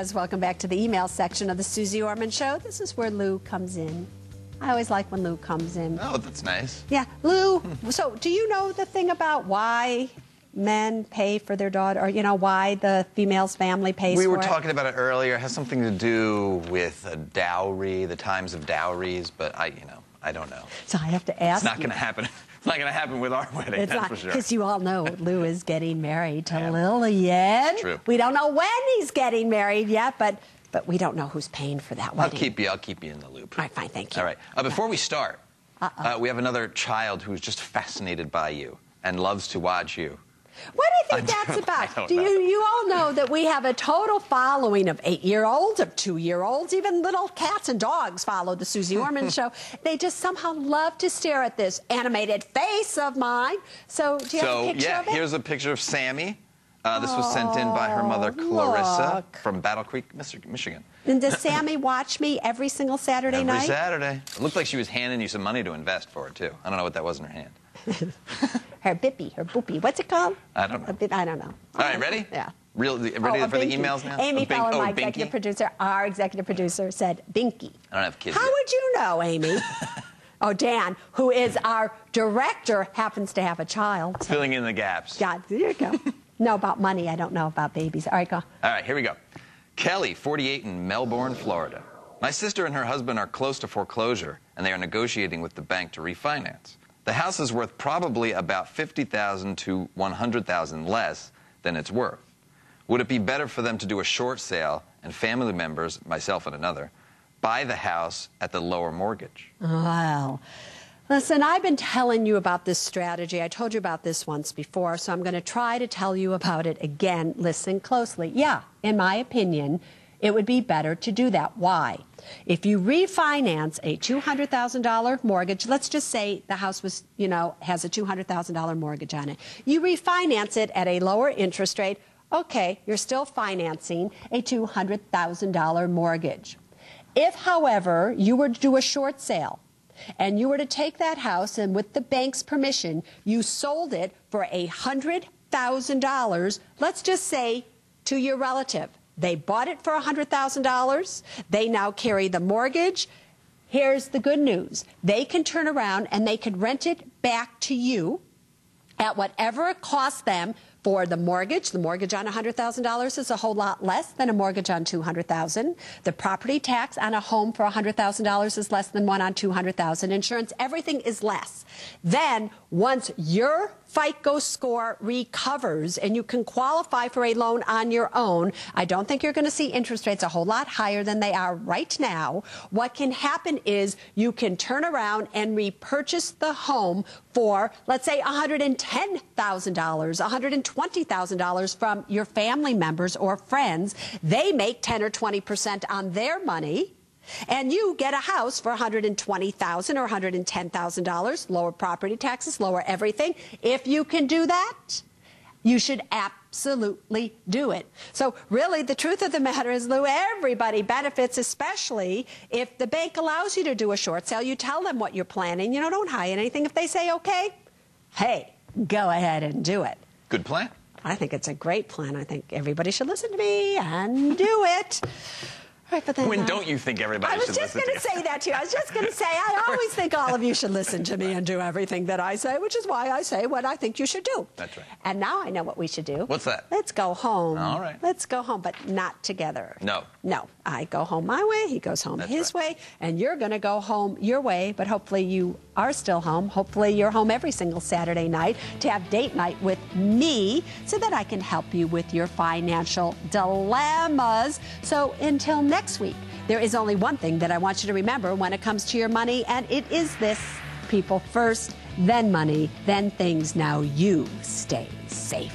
Suze. Welcome back to the email section of the Suze Orman Show. This is where Lou comes in. I always like when Lou comes in. Oh, that's nice. Yeah, Lou, so do you know the thing about why men pay for their daughter, or, you know, why the female's family pays for it? We were talking about it earlier. It has something to do with a dowry, the times of dowries, but I don't know. So I have to ask. It's not going to happen. It's not going to happen with our wedding, that's for sure. Because you all know Lou is getting married to Lillian. True. We don't know when he's getting married yet, but we don't know who's paying for that wedding. I'll keep you in the loop. All right, fine, thank you. All right. Before we start, we have another child who's just fascinated by you and loves to watch you. What do you think that's about? You all know that we have a total following of 8-year-olds, of 2-year-olds, even little cats and dogs follow the Suze Orman Show. They just somehow love to stare at this animated face of mine. So do you have a picture of it? Here's a picture of Sammy. This was sent in by her mother, Clarissa, from Battle Creek, Michigan. And does Sammy watch me every single Saturday night? Every Saturday. It looked like she was handing you some money to invest for it, too. I don't know what that was in her hand. Her bippy, her boopy. What's it called? I don't know. I don't know. All right, ready? Yeah. Ready for the emails now? Amy Feller, my executive producer, our executive producer, said Binky. I don't have kids How yet. would you know, Amy? Oh, Dan, who is our director, happens to have a child. So. Filling in the gaps. Yeah, there you go. No, about money. I don't know about babies. All right, go. All right, here we go. Kelly, 48, in Melbourne, Florida. My sister and her husband are close to foreclosure, and they are negotiating with the bank to refinance. The house is worth probably about $50,000 to $100,000 less than it's worth. Would it be better for them to do a short sale and family members, myself and another, buy the house at the lower mortgage? Wow. Listen, I've been telling you about this strategy. I told you about this once before, so I'm going to try to tell you about it again. Listen closely. Yeah, in my opinion, it would be better to do that. Why? If you refinance a $200,000 mortgage, let's just say the house was, has a $200,000 mortgage on it. You refinance it at a lower interest rate. Okay, you're still financing a $200,000 mortgage. If, however, you were to do a short sale and you were to take that house and with the bank's permission, you sold it for $100,000, let's just say to your relative. They bought it for $100,000. They now carry the mortgage. Here's the good news. They can turn around and they can rent it back to you at whatever it costs them for the mortgage. The mortgage on $100,000 is a whole lot less than a mortgage on $200,000. The property tax on a home for $100,000 is less than one on $200,000. Insurance, everything is less. Then, once your FICO score recovers and you can qualify for a loan on your own, I don't think you're going to see interest rates a whole lot higher than they are right now. What can happen is you can turn around and repurchase the home for, let's say, $110,000, $120,000 from your family members or friends. They make 10 or 20% on their money. And you get a house for $120,000 or $110,000, lower property taxes, lower everything. If you can do that, you should absolutely do it. So really, the truth of the matter is, Lou, everybody benefits, especially if the bank allows you to do a short sale. You tell them what you're planning. Don't hide anything. If they say, okay, hey, go ahead and do it. Good plan. I think it's a great plan. I think everybody should listen to me and do it. Right, but then, when don't you think everybody should listen to you? I was just going to say that to you. I was just going to say, I always think all of you should listen to me and do everything that I say, which is why I say what I think you should do. That's right. And now I know what we should do. What's that? Let's go home. All right. Let's go home, but not together. No. No. I go home my way, he goes home his way, and you're going to go home your way, but hopefully you are still home. Hopefully you're home every single Saturday night to have date night with me so that I can help you with your financial dilemmas. So until next week, there is only one thing that I want you to remember when it comes to your money, and it is this: people first, then money, then things. Now you stay safe.